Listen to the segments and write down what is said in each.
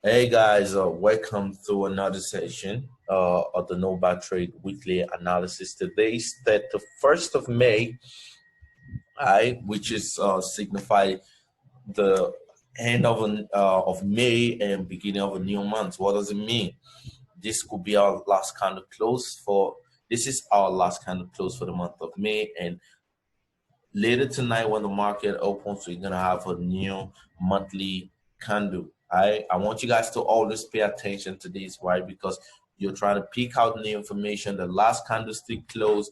Hey guys, welcome to another session of the No Bad Trade Weekly Analysis. Today is the 1st of May, which is signify the end of May and beginning of a new month. What does it mean? This could be our last candle close for. This is our last candle close for the month of May, and later tonight when the market opens, we're gonna have a new monthly candle. I want you guys to always pay attention to this, right? Because you're trying to pick out new information. The last candlestick close,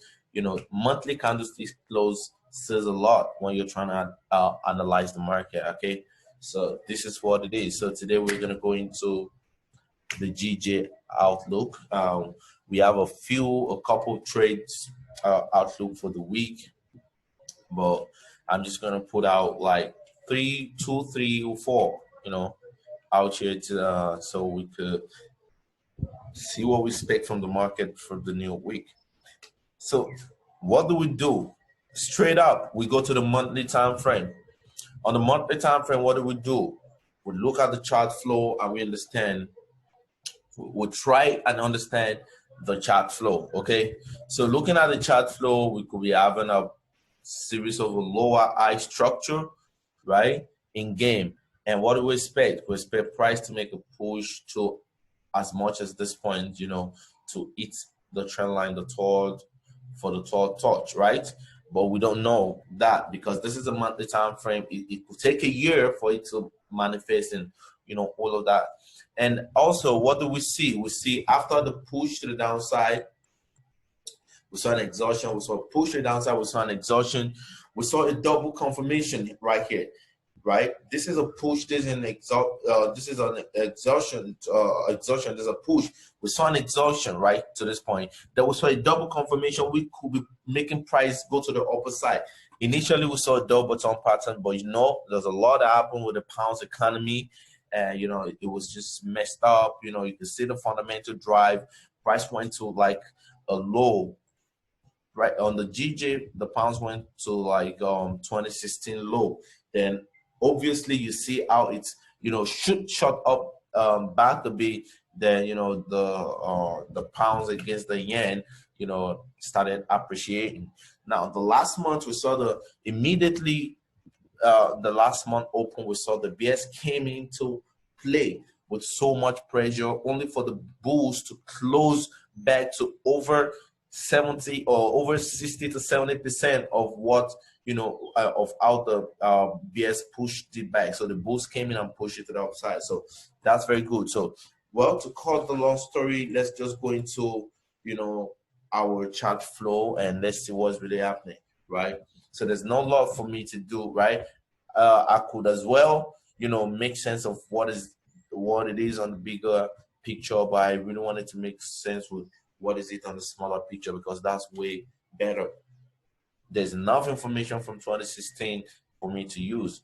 monthly candlestick close says a lot when you're trying to analyze the market. Okay, so this is what it is. So today we're gonna go into the GJ outlook. We have a couple trades outlook for the week, but I'm just gonna put out like two, three, or four, out here to so we could see what we expect from the market for the new week. So what do we do? Straight up, we go to the monthly time frame. On the monthly time frame, what do? We look at the chart flow and we understand. We'll try and understand the chart flow. Okay, so looking at the chart flow, we could be having a series of a lower high structure, right, in game. And what do we expect? We expect price to make a push to as much as this point, to hit the trend line, the third touch, right? But we don't know that because this is a monthly time frame. It could take a year for it to manifest and all of that. And also, what do we see? We see after the push to the downside, we saw an exhaustion. We saw a push to the downside. We saw an exhaustion. We saw a double confirmation right here, right? This is a push. This is an exhaustion. Exhaustion. There's a push. We saw an exhaustion right to this point. Then we saw a double confirmation. We could be making price go to the upper side. Initially, we saw a double bottom pattern, but there's a lot that happened with the pounds economy. And it was just messed up. You can see the fundamental drive. Price went to like a low, right? On the GJ, the pounds went to like 2016 low. Then obviously you see how it's should shot up back a bit. Then the pounds against the yen started appreciating. Now the last month we saw the last month open, we saw the BS came into play with so much pressure, only for the bulls to close back to over 70 or over 60 to 70% of what of how the BS pushed it back. So the bulls came in and pushed it to the upside. So that's very good. So, well, to cut the long story, let's just go into our chart flow and let's see what's really happening, right? So there's no lot for me to do, right? I could as well, make sense of what it is on the bigger picture, but I really wanted to make sense with what is it on the smaller picture because that's way better. There's enough information from 2016 for me to use.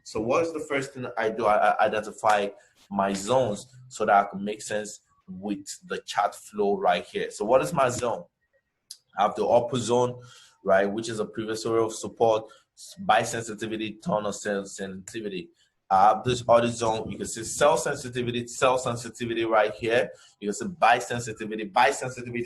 So what is the first thing I do? I identify my zones so that I can make sense with the chart flow right here. So what is my zone? I have the upper zone, right, which is a previous area of support, buy sensitivity, turn on sell sensitivity. I have this other zone. You can see sell sensitivity right here. You can see buy sensitivity,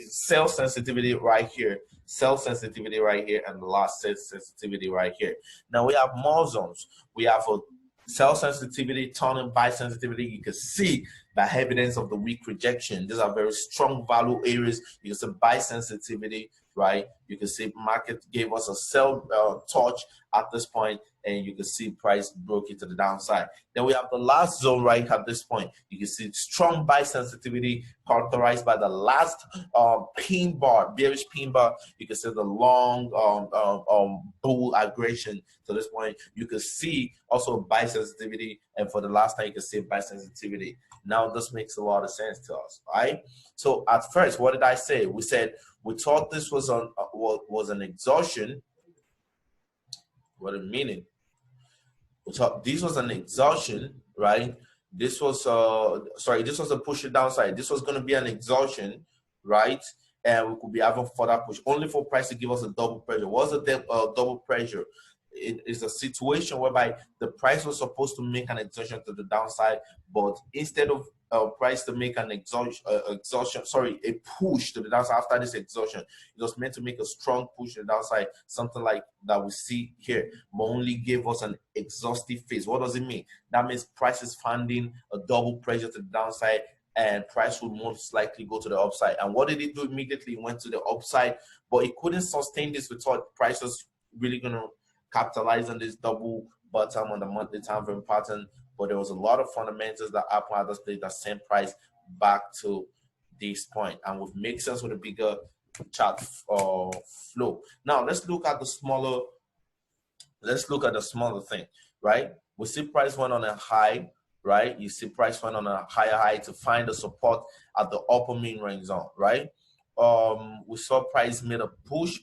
sell sensitivity right here, sell sensitivity right here, and the last sensitivity right here. Now we have more zones. We have a sell sensitivity, turn and buy sensitivity. You can see the evidence of the weak rejection. These are very strong value areas. You can see buy sensitivity, right? You can see market gave us a sell touch at this point, and you can see price broke into the downside. Then we have the last zone right at this point. You can see strong buy sensitivity characterized by the last pin bar, bearish pin bar. You can see the long bull aggression to this point. You can see also buy sensitivity, and for the last time you can see buy sensitivity. Now this makes a lot of sense to us, right? So at first, what did I say? We said we thought this was an exhaustion. What a meaning. We thought this was an exhaustion, right? This was this was a push to downside. This was going to be an exhaustion, right? And we could be having further push only for price to give us a double pressure. What's a double pressure? it is a situation whereby the price was supposed to make an exhaustion to the downside, but instead of price to make an a push to the downside after this exhaustion, it was meant to make a strong push to the downside, something like that we see here, but only gave us an exhaustive phase. What does it mean? That means price is finding a double pressure to the downside, and price will most likely go to the upside. And what did it do immediately? It went to the upside, but it couldn't sustain this. We thought price was really going to capitalize on this double bottom on the monthly time frame pattern, but there was a lot of fundamentals that happened at this place that sent price back to this point, and would make sense with a bigger chart flow. Now let's look at the smaller. Let's look at the smaller thing, right? We see price went on a high, right? You see price went on a higher high to find the support at the upper mean range zone, right? We saw price made a push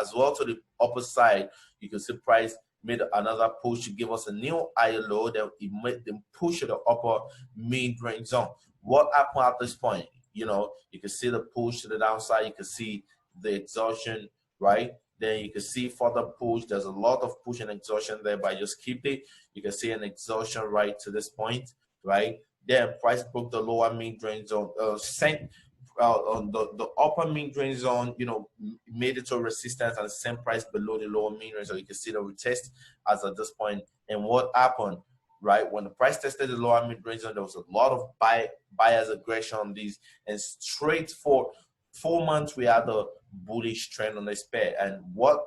as well to the upper side. You can see price made another push to give us a new higher low. Then it made them push to the upper mean range zone. What happened at this point? You know, you can see the push to the downside. You can see the exhaustion, right? Then you can see further push. There's a lot of push and exhaustion there, but just keep it. You can see an exhaustion right to this point, right? Then price broke the lower mean range zone, sent on the upper mean range zone, you know, made it to resistance and sent price below the lower mean range. So you can see the retest as at this point. And what happened, right? When the price tested the lower mid range zone, there was a lot of buyers aggression on these, and straight for 4 months we had a bullish trend on this pair. And what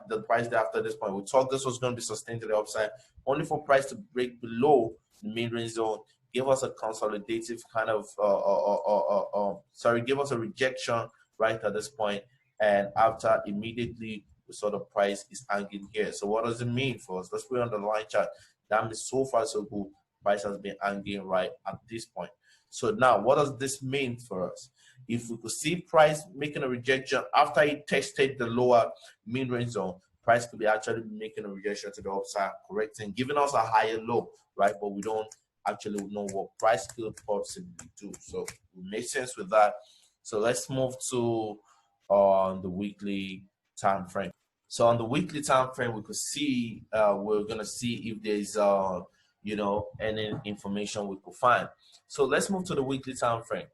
the price did after this point, we thought this was going to be sustained to the upside, only for price to break below the mid range zone, give us a consolidative kind of give us a rejection right at this point, and after immediately we saw the price is hanging here. So what does it mean for us? Let's put it on the line chart. That means so far so good, price has been hanging right at this point. So now what does this mean for us? If we could see price making a rejection after it tested the lower mean range zone, price could be actually making a rejection to the upside, correcting, giving us a higher low, right? But we don't actually know what price could possibly do. So it makes sense with that. So let's move to the weekly time frame. So on the weekly time frame, we could see we're gonna see if there's you know, any information we could find. So let's move to the weekly time frame.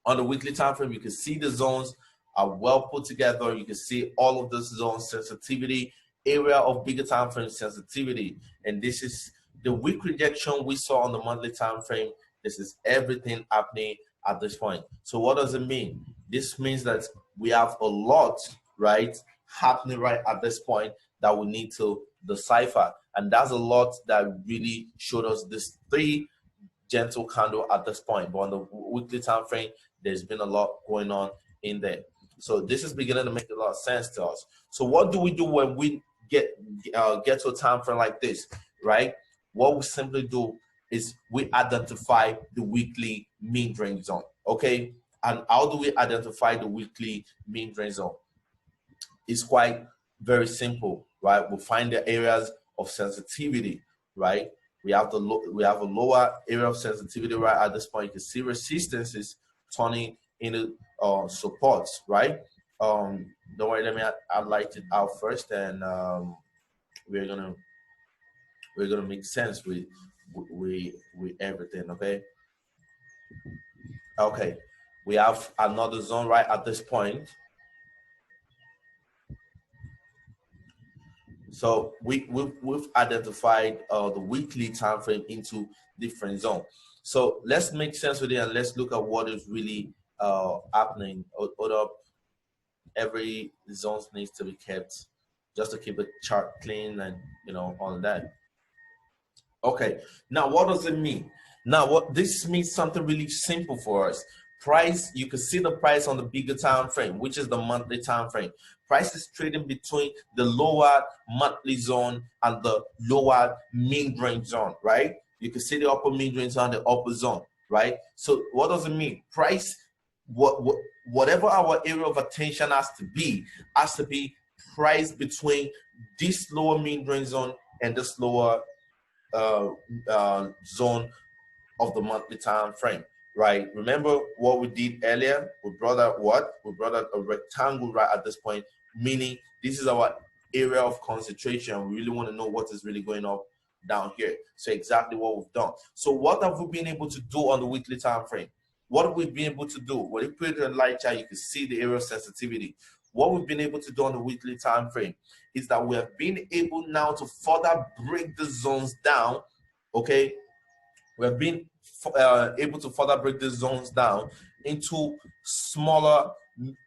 On the weekly time frame, you can see the zones are well put together. You can see all of the zones, sensitivity, area of bigger time frame sensitivity, and this is the weak rejection we saw on the monthly time frame. This is everything happening at this point. So what does it mean? This means that we have a lot, right, happening right at this point that we need to decipher, and that's a lot that really showed us this 3 gentle candle at this point. But on the weekly time frame, there's been a lot going on in there. So this is beginning to make a lot of sense to us. So what do we do when we get to a time frame like this, right? What we simply do is we identify the weekly mean range zone, okay? And how do we identify the weekly mean range zone? It's quite very simple, right? We'll find the areas of sensitivity, right? We have a lower area of sensitivity right at this point. You can see resistances turning into supports, right? Don't worry, let me highlight it out first, and we're gonna make sense with everything, okay? Okay, we have another zone right at this point. So we've identified the weekly time frame into different zones. So let's make sense with it, and let's look at what is really happening. Every zone needs to be kept just to keep the chart clean, and you know, all of that. Okay, now what does it mean? Now what this means, something really simple for us. Price, you can see the price on the bigger time frame, which is the monthly time frame. Price is trading between the lower monthly zone and the lower mean range zone, right? You can see the upper mean range zone, the upper zone, right? So what does it mean? Price, whatever our area of attention has to be price between this lower mean range zone and this lower zone of the monthly time frame, right? Remember what we did earlier? We brought out what? We brought out a rectangle right at this point, meaning this is our area of concentration. We really want to know what is really going on down here. So exactly what we've done. So what have we been able to do on the weekly time frame? What have we been able to do? When you put it in light chart, you can see the area of sensitivity. What we've been able to do on the weekly time frame is that we have been able now to further break the zones down. Okay, we have been able to further break the zones down into smaller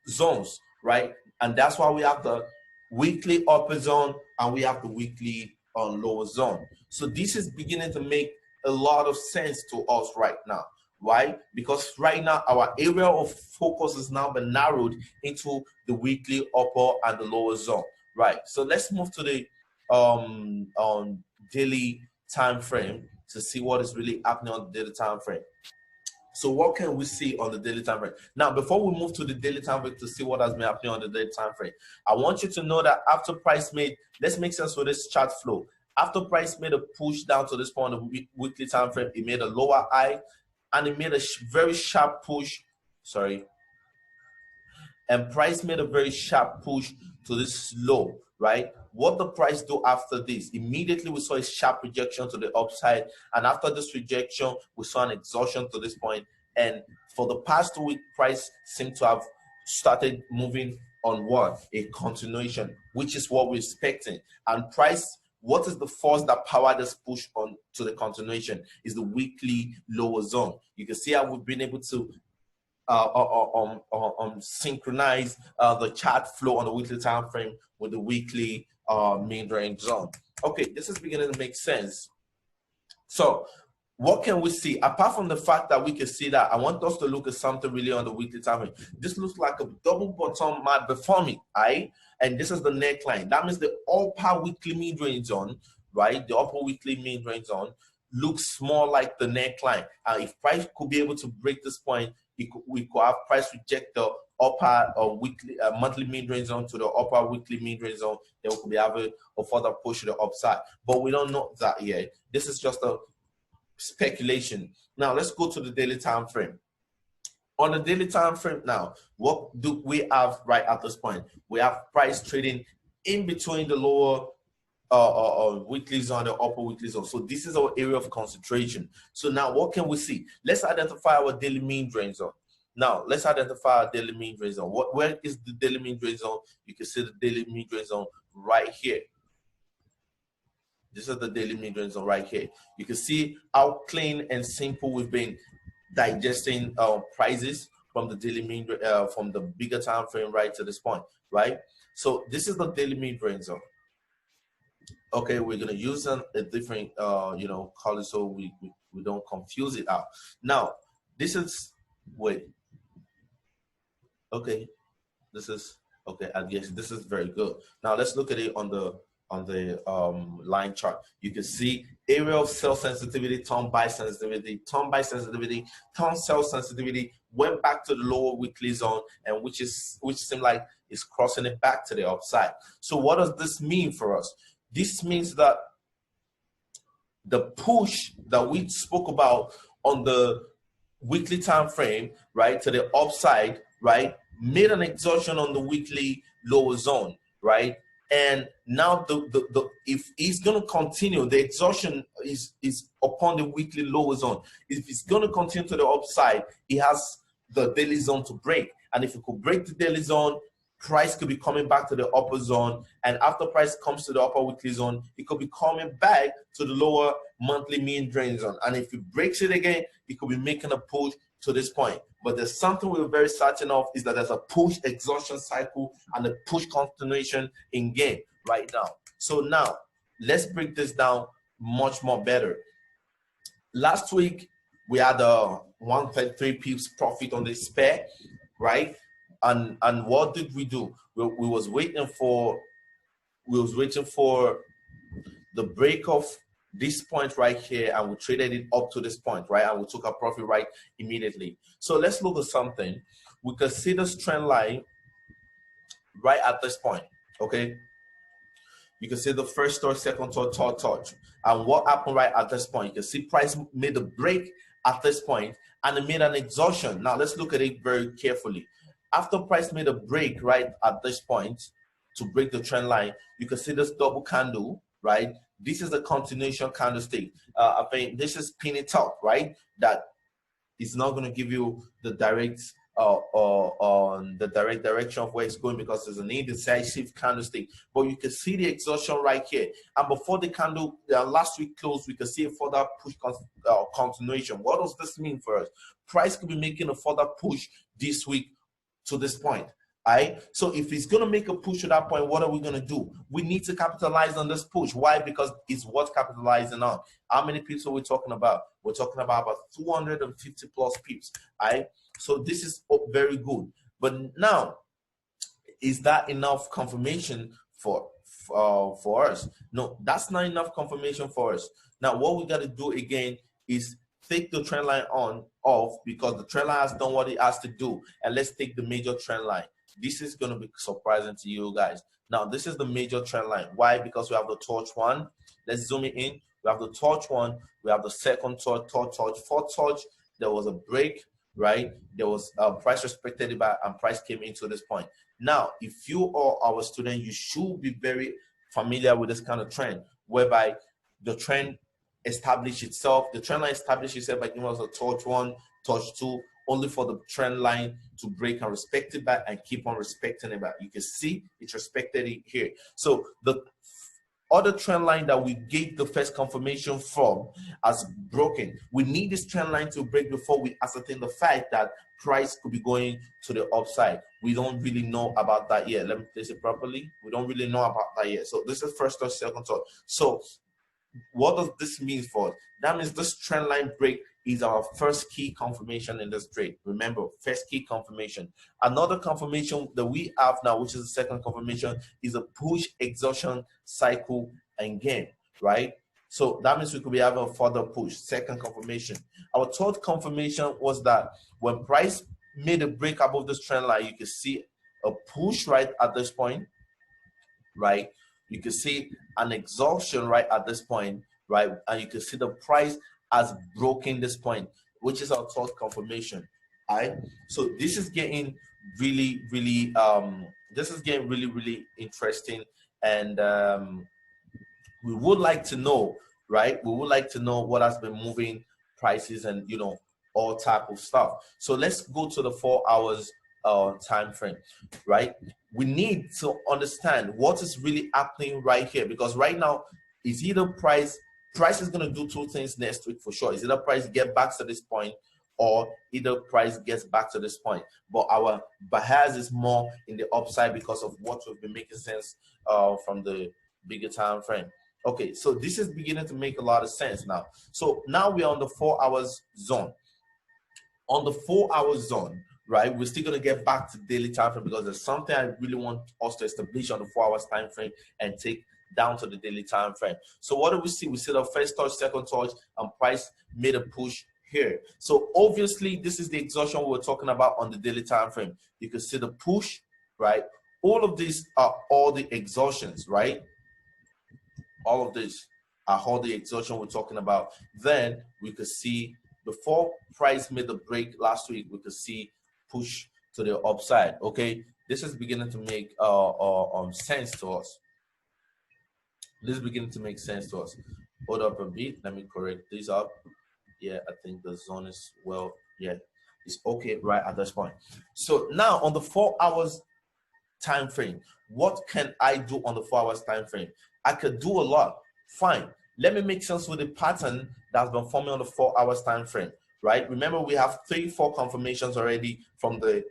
zones, right? And that's why we have the weekly upper zone and we have the weekly lower zone. So this is beginning to make a lot of sense to us right now. Why? Because right now our area of focus is now been narrowed into the weekly upper and the lower zone, right? So let's move to the daily time frame to see what is really happening on the daily time frame. So what can we see on the daily time frame? Now, before we move to the daily time frame to see what has been happening on the daily time frame, I want you to know that after price made, let's make sense with this chart flow. After price made a push down to this point of the weekly time frame, it made a lower high and it made a very sharp push. Sorry. And price made a very sharp push to this low, right? What the price do after this? Immediately we saw a sharp rejection to the upside, and after this rejection we saw an exhaustion to this point. And for the past 2 week, price seemed to have started moving on what? A continuation, which is what we're expecting. And price, what is the force that powered this push on to the continuation? Is the weekly lower zone. You can see how we've been able to synchronize the chart flow on the weekly time frame with the weekly mean range zone. Okay, this is beginning to make sense. So what can we see? Apart from the fact that we can see that, I want us to look at something really on the weekly time frame. This looks like a double bottom mat before me, right? And this is the neckline. That means the upper weekly mean range zone, right? The upper weekly mean range zone looks more like the neckline. If price could be able to break this point, we could have price reject the upper weekly monthly mean range zone to the upper weekly mean range zone. Then we could be having a further push to the upside, but we don't know that yet. This is just a speculation. Now let's go to the daily time frame. On the daily time frame now, what do we have right at this point? We have price trading in between the lower weekly zone and the upper weekly zone. So this is our area of concentration. So now what can we see? Let's identify our daily mean range zone. Now let's identify our daily mean range zone. Where is the daily mean range zone? You can see the daily mean range zone right here. This is the daily mean range zone right here. You can see how clean and simple we've been digesting prices from the daily mean from the bigger time frame right to this point, right? So this is the daily mean range zone. Okay, we're gonna use a different color so we don't confuse it out. Now this is okay, this is okay. I guess this is very good. Now let's look at it on the line chart. You can see area of sell sensitivity, turn buy sensitivity, turn buy sensitivity, turn sell sensitivity, went back to the lower weekly zone, and which seemed like it's crossing it back to the upside. So what does this mean for us? This means that the push that we spoke about on the weekly time frame, right, to the upside, right, made an exhaustion on the weekly lower zone, right? And now if it's going to continue, the exhaustion is upon the weekly lower zone. If it's going to continue to the upside, it has the daily zone to break. And if it could break the daily zone, price could be coming back to the upper zone. And after price comes to the upper weekly zone, it could be coming back to the lower monthly mean range zone. And if it breaks it again, it could be making a push to this point. But there's something we're very certain of, is that there's a push exhaustion cycle and a push continuation in game right now. So now let's break this down much more better. Last week we had a 1.3 pips profit on this pair, right? And what did we do? We was waiting for the break of this point right here, and we traded it up to this point, right? And we took our profit right immediately. So let's look at something. We can see this trend line right at this point, okay? You can see the first touch, second touch, third touch. And what happened right at this point? You can see price made a break at this point and it made an exhaustion. Now let's look at it very carefully. After price made a break right at this point, to break the trend line. You can see this double candle, right? This is the continuation candlestick. I think this is pinning top, right? That is not going to give you the direct on the direct direction of where it's going, because there's an indecisive candlestick. But you can see the exhaustion right here, and before the candle last week closed, we can see a further push continuation. What does this mean for us? Price could be making a further push this week to this point. Right? So if it's going to make a push to that point, what are we going to do? We need to capitalize on this push. Why? Because it's worth capitalizing on. How many pips are we talking about? We're talking about 250 plus pips. Right? So this is very good. But now, is that enough confirmation for us? No, that's not enough confirmation for us. Now, what we got to do again is take the trend line off, because the trend line has done what it has to do, and let's take the major trend line. This is going to be surprising to you guys. Now, this is the major trend line. Why? Because we have the torch one. Let's zoom it in. We have the torch one. We have the second torch, third torch, fourth torch. There was a break, right? There was a price respected by, and price came into this point. Now, if you are our student, you should be very familiar with this kind of trend, whereby the trend established itself. The trend line established itself by giving us a torch one, torch two, only for the trend line to break and respect it back and keep on respecting it back. You can see it respected it here. So the other trend line that we gave the first confirmation from has broken. We need this trend line to break before we ascertain the fact that price could be going to the upside. We don't really know about that yet. Let me place it properly. We don't really know about that yet. So this is first or second thought. So what does this mean for us? That means this trend line break is our first key confirmation in this trade. Remember, first key confirmation. Another confirmation that we have now, which is the second confirmation, is a push exhaustion cycle again, right? So that means we could be having a further push, second confirmation. Our third confirmation was that when price made a break above this trend line, you can see a push right at this point, right? You can see an exhaustion right at this point, right? And you can see the price has broken this point, which is our third confirmation. Right? So this is getting really interesting, and we would like to know, right? We would like to know what has been moving prices and all type of stuff. So let's go to the 4 hours time frame, right? We need to understand what is really happening right here, because right now is either price is going to do two things next week for sure. Is either price get back to this point, or either price gets back to this point. But our bias is more in the upside because of what we've been making sense from the bigger time frame. Okay, so this is beginning to make a lot of sense now. So now we are on the 4 hours zone. On the 4 hours zone, right, we're still going to get back to daily time frame, because there's something I really want us to establish on the 4 hours time frame and take down to the daily time frame. So what do we see? We see the first touch, second touch, and price made a push here. So obviously this is the exhaustion we were talking about on the daily time frame. You can see the push, right? All of these are all the exhaustions, right? All of these are all the exhaustion we're talking about. Then we could see before price made the break last week, we could see push to the upside. Okay, this is beginning to make sense to us. This is beginning to make sense to us. Hold up a bit. Let me correct this up. Yeah, I think the zone is it's okay right at this point. So now on the 4 hours time frame, what can I do on the 4 hours time frame? I could do a lot. Fine. Let me make sense with the pattern that's been forming on the 4 hours time frame, right? Remember, we have 3-4 confirmations already from the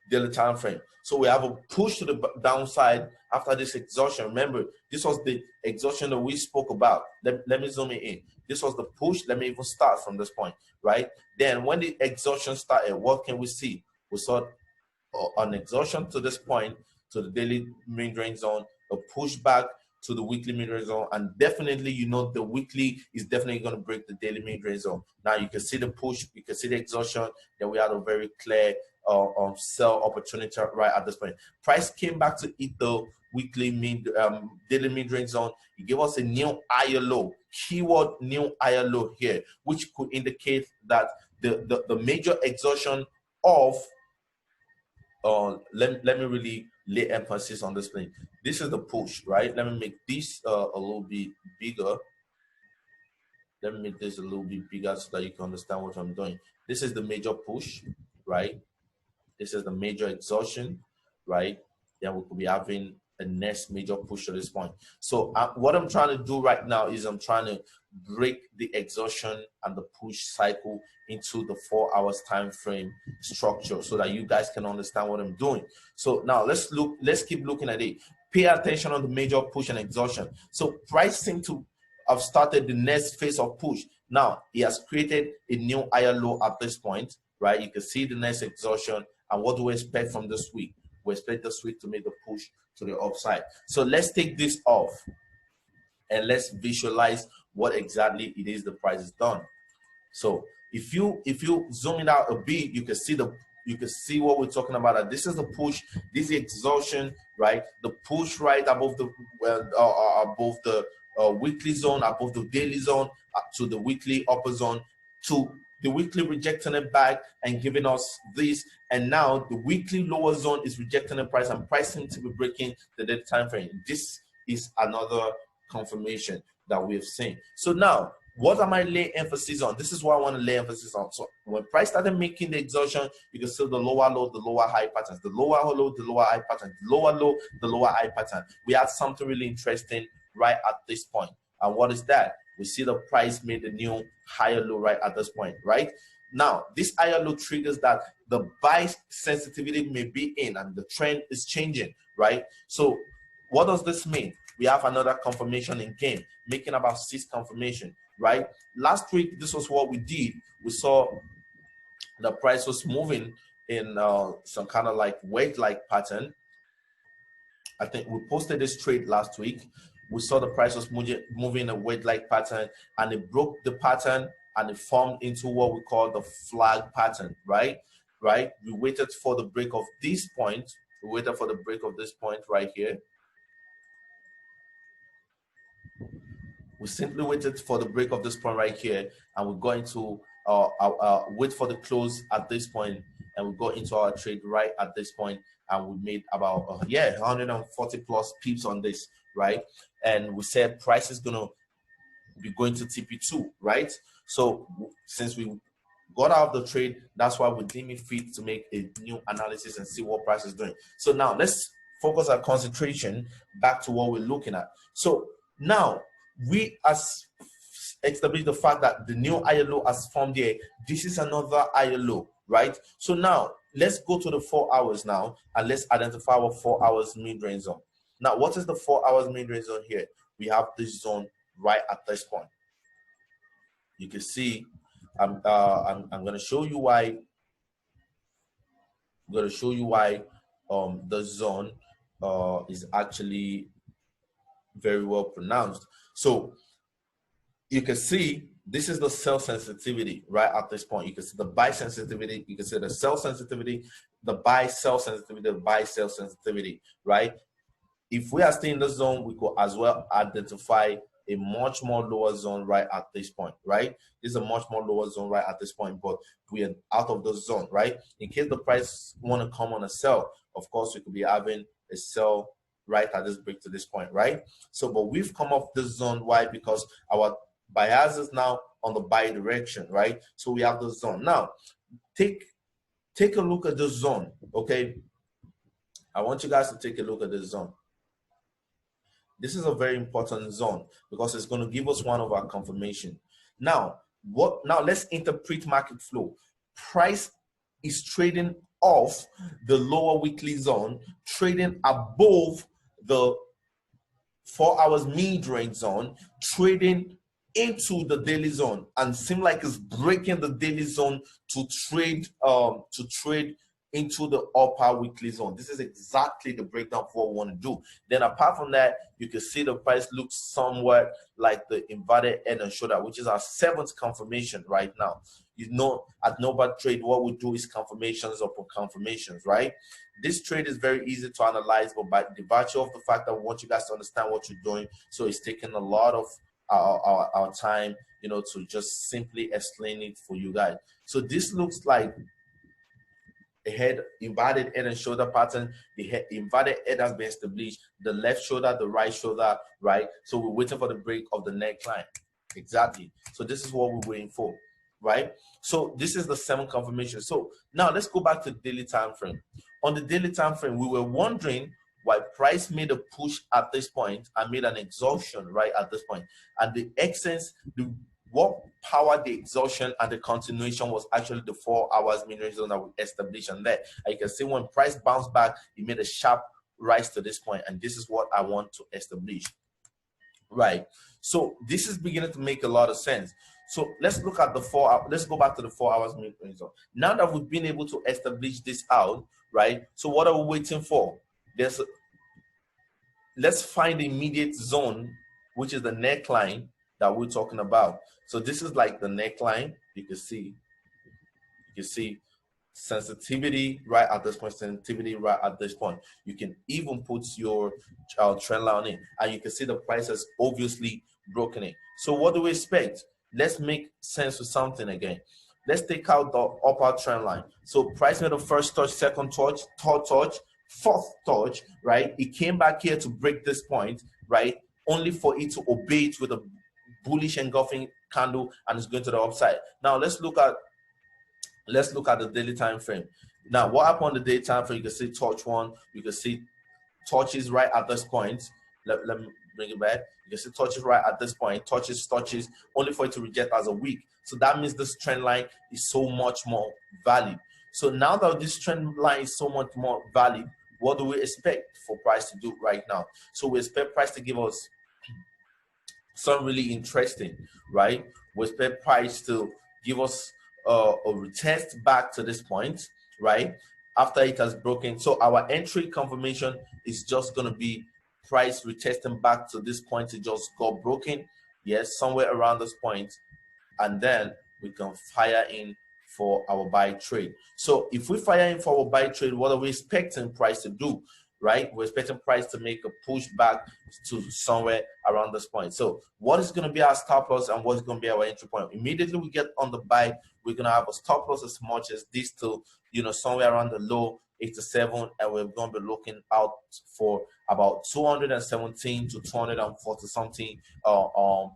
daily time frame. So we have a push to the downside after this exhaustion. Remember, this was the exhaustion that we spoke about. Let me zoom it in. This was the push. Let me even start from this point, right? Then when the exhaustion started, what can we see? We saw an exhaustion to this point, to the daily mid-range zone, a pushback to the weekly mid-range zone, and definitely, the weekly is definitely going to break the daily mid-range zone. Now you can see the push, you can see the exhaustion. Then we had a very clear sell opportunity right at this point. Price came back to eat the weekly daily mid-range zone. It gave us a new higher low, keyword new higher low here, which could indicate that the major exhaustion of let me really lay emphasis on this thing. This is the push, right? Let me make this a little bit bigger. Let me make this a little bit bigger so that you can understand what I'm doing. This is the major push, right? This is the major exhaustion, right? Then we could be having a next major push at this point. So what I'm trying to do right now is I'm trying to break the exhaustion and the push cycle into the 4 hours time frame structure so that you guys can understand what I'm doing. So now let's keep looking at it. Pay attention on the major push and exhaustion. So price seems to have started the next phase of push. Now he has created a new higher low at this point, right? You can see the next exhaustion. And what do we expect from this week? We expect this week to make the push to the upside. So let's take this off and let's visualize what exactly it is the price is done. So if you zoom it out a bit, you can see what we're talking about. This is the push, this is the exhaustion, right? The push right above the weekly zone, above the daily zone, to the weekly upper zone, to the weekly rejecting it back and giving us this, and now the weekly lower zone is rejecting the price and pricing to be breaking the dead time frame. This is another confirmation that we have seen. So now, what am I laying emphasis on? This is what I want to lay emphasis on. So when price started making the exhaustion, you can see the lower low, the lower high patterns, the lower low, the lower high pattern, the lower low, the lower high pattern. We had something really interesting right at this point. And what is that? We see the price made the new higher low right at this point, right? Now, this higher low triggers that the buy sensitivity may be in and the trend is changing, right? So what does this mean? We have another confirmation in game, making about 6 confirmation, right? Last week, this was what we did. We saw the price was moving in some kind of like wedge-like pattern. I think we posted this trade last week. We saw the price was moving a wedge-like pattern, and it broke the pattern and it formed into what we call the flag pattern, right? We waited for the break of this point. We waited for the break of this point right here. We simply waited for the break of this point right here, and we're going to wait for the close at this point, and we got into our trade right at this point, and we made about 140 plus pips on this, right? And we said price is gonna be going to TP2, right? So since we got out of the trade, that's why we deem it fit to make a new analysis and see what price is doing. So now let's focus our concentration back to what we're looking at. So now we has established the fact that the new higher low has formed here. This is another higher low, right? So now let's go to the 4 hours now, and let's identify our 4 hours mid-range zone. Now, what is the 4 hours mid-range zone here? We have this zone right at this point. You can see, I'm going to show you why. I'm going to show you why the zone is actually very well pronounced. So you can see this is the sell sensitivity right at this point. You can see the buy sensitivity, you can see the sell sensitivity, the buy sell sensitivity, the buy sell sensitivity, right? If we are still in the zone, we could as well identify a much more lower zone right at this point, right? This is a much more lower zone right at this point, but we are out of the zone, right? In case the price want to come on a sell, of course, we could be having a sell right at this break to this point, right? So, but we've come off this zone. Why? Because our bias is now on the buy direction, right? So we have the zone. Now, take a look at the zone, okay? I want you guys to take a look at this zone. This is a very important zone because it's going to give us one of our confirmation. Now, let's interpret market flow. Price is trading off the lower weekly zone, trading above the 4 hours mid-range zone, trading into the daily zone, and seem like it's breaking the daily zone to trade into the upper weekly zone. This is exactly the breakdown of what we want to do. Then apart from that, you can see the price looks somewhat like the inverted head and shoulder, which is our 7th confirmation right now. You know, at Nova Trade, what we do is confirmations upon confirmations, right? This trade is very easy to analyze, but by the virtue of the fact that we want you guys to understand what you're doing, so it's taking a lot of our time, you know, to just simply explain it for you guys. So this looks like a head, inverted head and shoulder pattern. The inverted head has been established. The left shoulder, the right shoulder, right? So we're waiting for the break of the neckline. Exactly. So this is what we're waiting for, right? So this is the 7 confirmation. So now let's go back to the daily time frame. On the daily time frame, we were wondering why price made a push at this point and made an exhaustion right at this point, and the essence, what powered the exhaustion and the continuation was actually the 4 hours mean zone that we established on there. And you can see when price bounced back, it made a sharp rise to this point, and this is what I want to establish, right? So this is beginning to make a lot of sense. So let's look at the 4 hours. Let's go back to the 4 hours mean zone. Now that we've been able to establish this out, right? So what are we waiting for? Let's find the immediate zone, which is the neckline that we're talking about. So this is like the neckline. You can see sensitivity right at this point, sensitivity right at this point. You can even put your trend line in, and you can see the price has obviously broken it. So what do we expect? Let's make sense of something again. Let's take out the upper trend line. So price made the first touch, second touch, third touch, fourth touch, right? It came back here to break this point, right? Only for it to obey it with a bullish engulfing candle, and it's going to the upside. Now let's look at the daily time frame. Now what happened on the daily time frame? You can see touch 1, you can see touches right at this point. Let me bring it back. You can see touches right at this point, touches, only for it to reject as a weak. So that means this trend line is so much more valid. So now that this trend line is so much more valid, what do we expect for price to do right now? So we expect price to give us something really interesting, right? We expect price to give us a retest back to this point, right? After it has broken. So our entry confirmation is just going to be price retesting back to this point. It just got broken, yes, somewhere around this point, and then we can fire in for our buy trade. So if we fire in for our buy trade, what are we expecting price to do, right? We're expecting price to make a push back to somewhere around this point. So what is going to be our stop loss and what's going to be our entry point? Immediately we get on the buy, we're going to have a stop loss as much as this to, somewhere around the low 87, and we're going to be looking out for about 217 to 240 something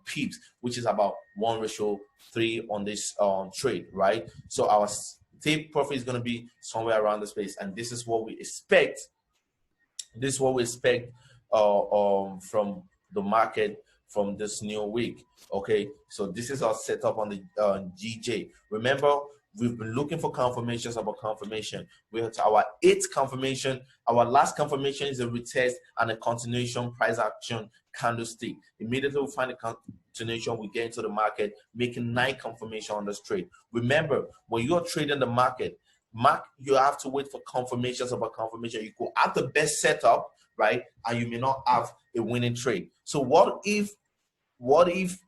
pips, which is about 1:3 on this trade, right? So our take profit is going to be somewhere around the space, and this is what we expect. This is what we expect from the market from this new week. Okay, so this is our setup on the GJ. Remember, we've been looking for confirmations about confirmation. We have our 8th confirmation. Our last confirmation is a retest and a continuation price action candlestick. Immediately we find a continuation, we get into the market, making 9 confirmation on this trade. Remember, when you're trading the market, you have to wait for confirmations about confirmation. You could have the best setup, right, and you may not have a winning trade. So what if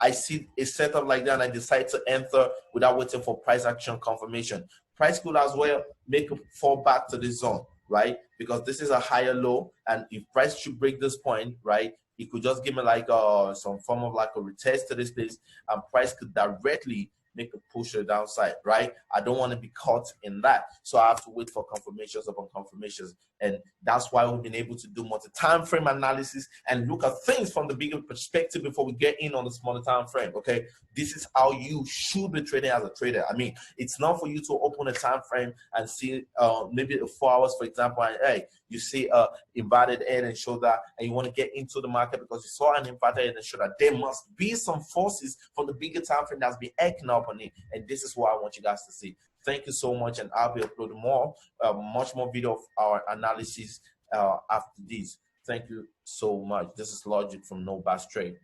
I see a setup like that and I decide to enter without waiting for price action confirmation? Price could as well make a fall back to this zone, right? Because this is a higher low, and if price should break this point, right, it could just give me like some form of like a retest to this place, and price could directly make a push to the downside, right? I don't want to be caught in that. So I have to wait for confirmations upon confirmations. And that's why we've been able to do multi-time frame analysis and look at things from the bigger perspective before we get in on the smaller time frame, okay? This is how you should be trading as a trader. I mean, it's not for you to open a time frame and see maybe 4 hours, for example, and hey, you see inverted head and shoulder, and you want to get into the market because you saw an inverted head and shoulder. There must be some forces from the bigger time frame that's been acting up on it, and this is what I want you guys to see. Thank you so much, and I'll be uploading much more video of our analysis after this. Thank you so much. This is Logic from No Bass Trade.